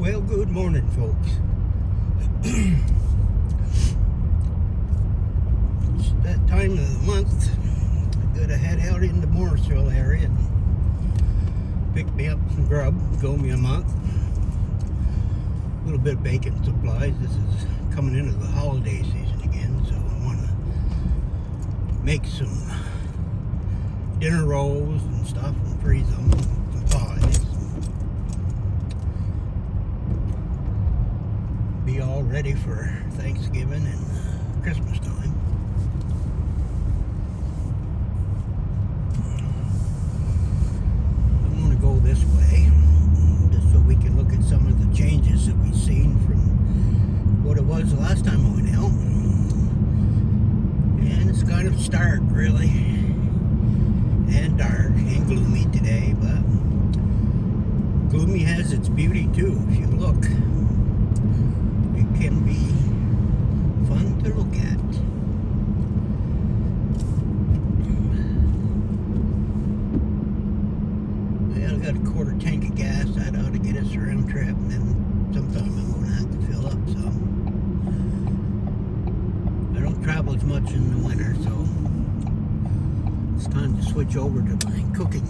Well, good morning, folks. It's that time of the month. I gotta head out in the Morrisville area and pick me up some grub. Go me a month. A little bit of bacon supplies. This is coming into the holiday season again, so I want to make some dinner rolls and stuff and freeze them. Some pies. Be all ready for Thanksgiving and Christmas time. I'm going to go this way just so we can look at some of the changes that we've seen from what it was the last time I went out. And it's kind of stark, really, and dark and gloomy today, but gloomy has its beauty too. If you look, it can be fun to look at. Well, I got a quarter tank of gas. That ought to get us a round trip, and then sometime I'm going to have to fill up some. I don't travel as much in the winter, so it's time to switch over to my cooking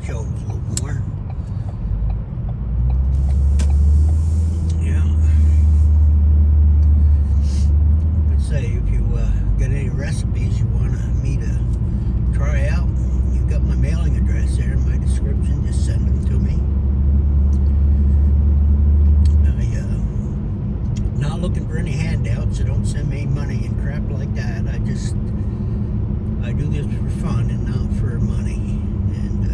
shows a little more. Say if you got any recipes you want me to try out, you've got my mailing address there in my description. Just send them to me. I'm not looking for any handouts, so don't send me money and crap like that. I do this for fun and not for money. And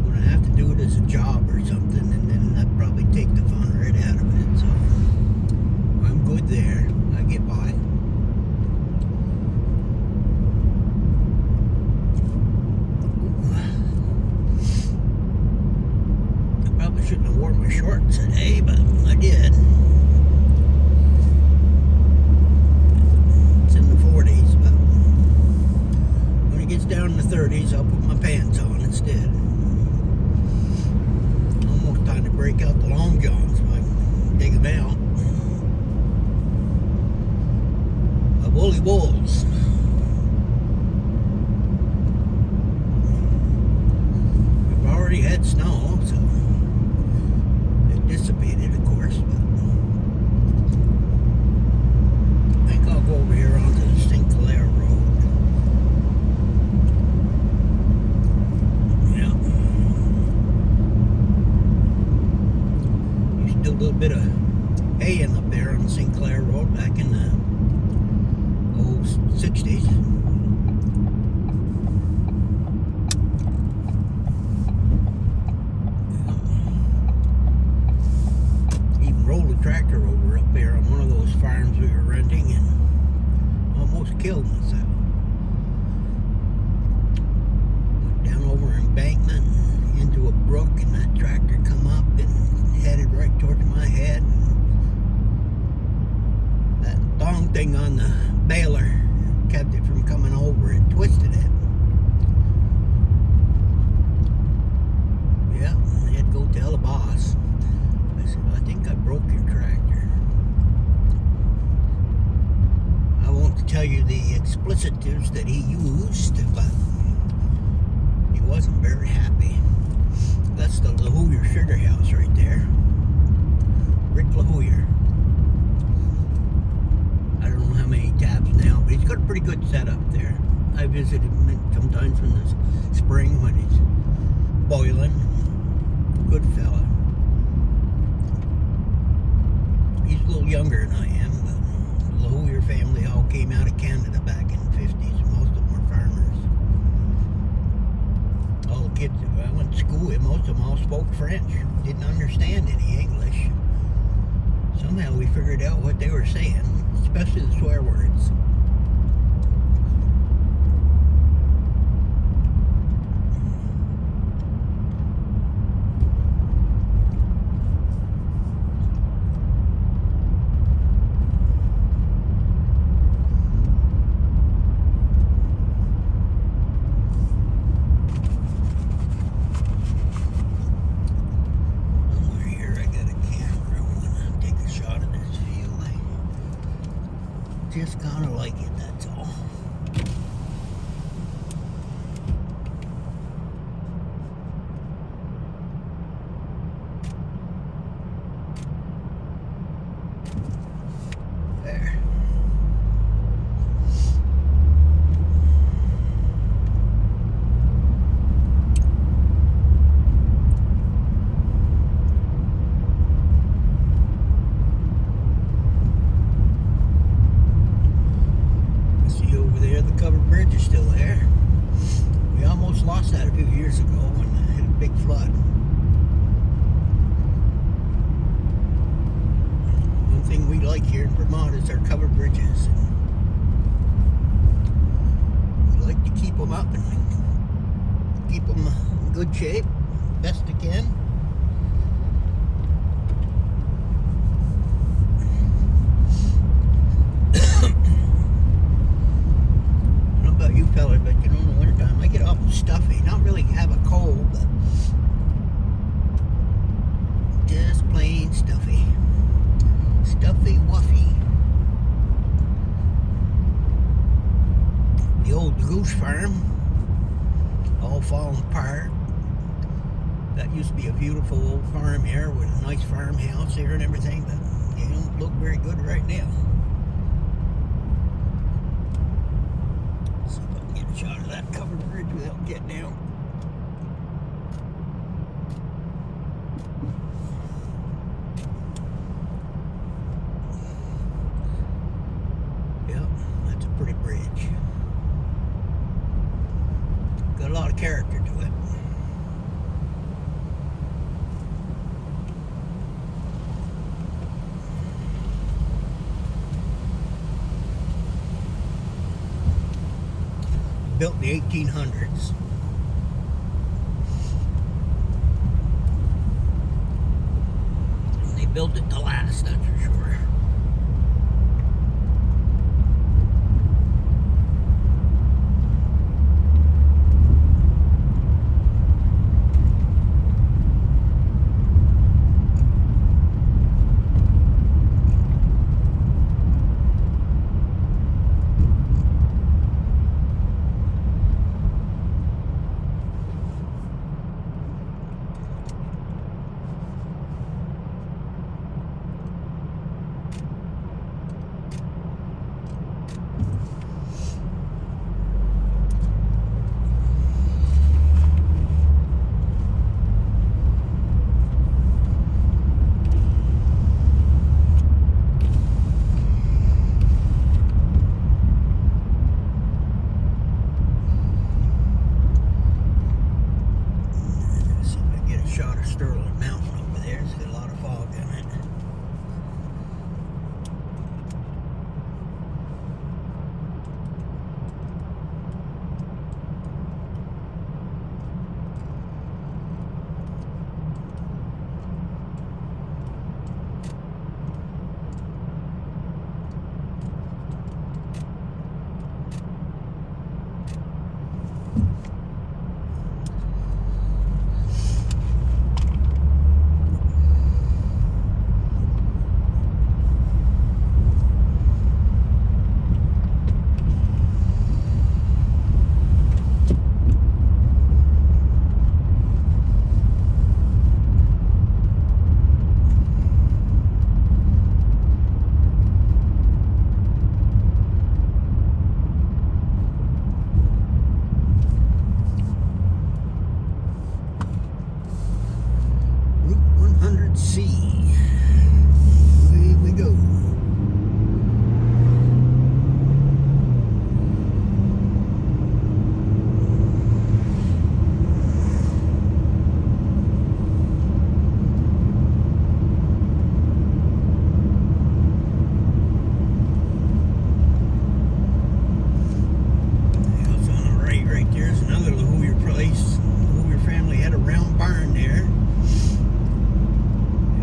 when I have to do it as a job or something, and then I'd probably take the fun right out of it. So I'm good there. I get by. I probably shouldn't have worn my shorts today, but I did. It's in the 40s, but when it gets down in the 30s, I'll put my pants on instead. Almost time to break out the long johns so I can dig them out. Woolly wolves. We've already had snow, so it dissipated, of course. But I think I'll go over here onto the Sinclair Road. Yeah. Used to do a little bit of haying up there on the Sinclair Road back in the 60s. Even rolled a tractor over up there on one of those farms we were renting and almost killed myself. Went down over an embankment into a brook, and that tractor come up and headed right towards my head. That thong thing on the baler kept it from coming over. It twisted it. Yeah, I had to go tell the boss. I said, I think I broke your tractor. I won't tell you the explicitives that he used, but he wasn't very happy. That's the LaHooyer Sugar House right there. Rick LaHooyer. I don't know how many taps now, but he's got a pretty good setup there. I visited him sometimes in the spring when he's boiling. Good fella. He's a little younger than I am, but the LaHooyer family all came out of Canada back in the 50s. Most of them were farmers. All the kids that I went to school with, most of them all spoke French. Didn't understand any English. Somehow we figured out what they were saying, especially the swear words. just kind of like it, that's all. There. The covered bridge is still there. We almost lost that a few years ago when it hit a big flood. One thing we like here in Vermont is our covered bridges. We like to keep them up and keep them in good shape, best we can. You fellas, but you know, in the wintertime I get awful stuffy. Not really have a cold, but just plain stuffy. Stuffy wuffy. The old goose farm, all falling apart. That used to be a beautiful old farm here with a nice farmhouse here and everything, but they don't look very good right now. Shot of that covered bridge without getting out. Yep, that's a pretty bridge. Got a lot of character to it. Built in the 1800s. And they built it to last, that's for sure.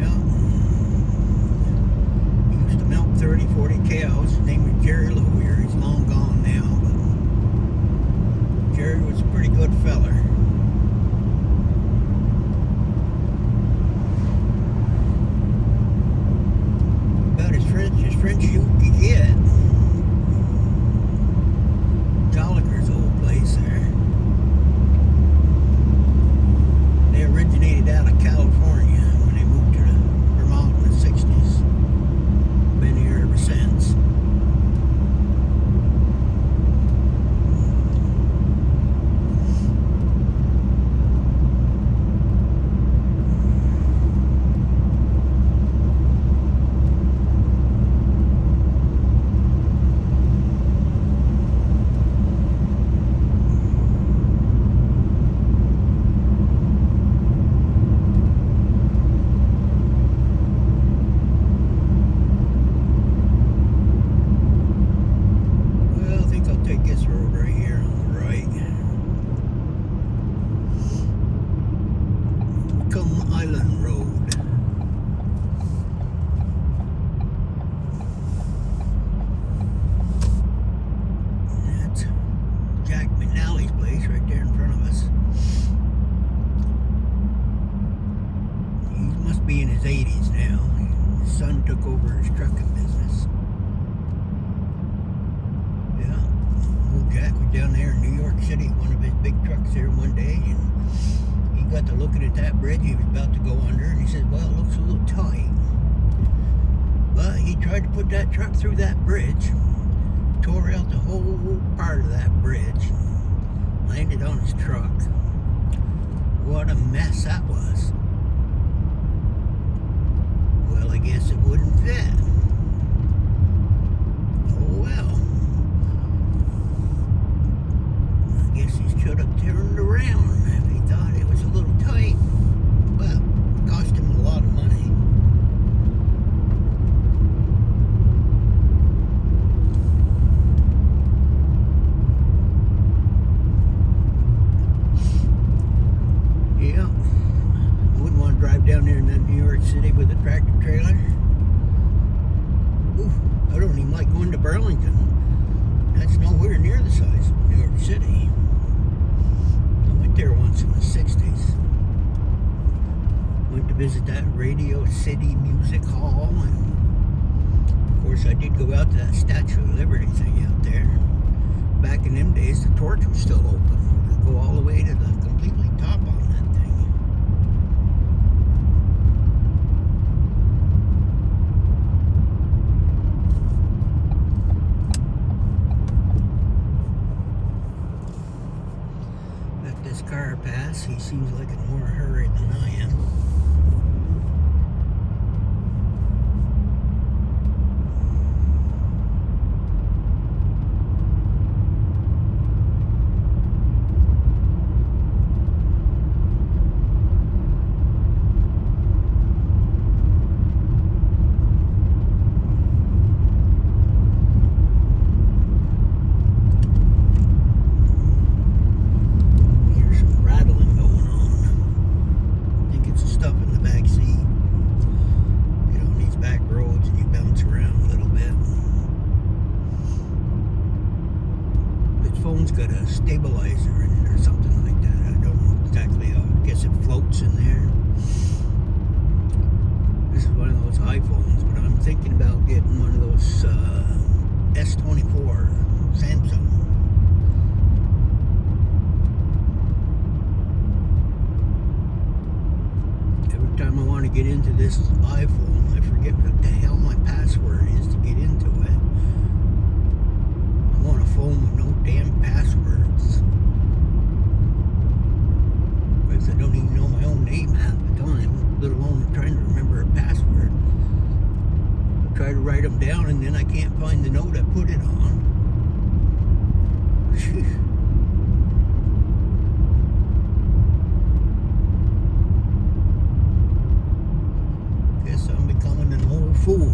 Yeah. must be in his 80s now. His son took over his trucking business. Yeah. Old Jack was down there in New York City, one of his big trucks there one day, and he got to looking at that bridge he was about to go under, and he said, well, it looks a little tight. But he tried to put that truck through that bridge, tore out the whole part of that bridge, landed on his truck. What a mess that was. Well, I guess it wouldn't fit. Oh well. I guess he should have turned around if he thought it was a little tight. Well, it cost him a lot of money. Yeah. Wouldn't want to drive down there in that New York City with a tractor trailer. Ooh, I don't even like going to Burlington. That's nowhere near the size of New York City. I went there once in the 60s. Went to visit that Radio City Music Hall, and of course I did go out to that Statue of Liberty thing out there. Back in them days, the torch was still open. We could go all the way to the completely top on that thing. Let this car pass. He seems like in more hurry than I am. Phone's got a stabilizer in it or something like that. I don't know exactly how. I guess it floats in there. This is one of those iPhones, but I'm thinking about getting one of those S24 Samsung. Every time I want to get into this iPhone, I forget what the hell my password is to get into it. I want a phone with no damn passwords. Because I don't even know my own name half the time, let alone trying to remember a password. I try to write them down and then I can't find the note I put it on. Guess I'm becoming an old fool.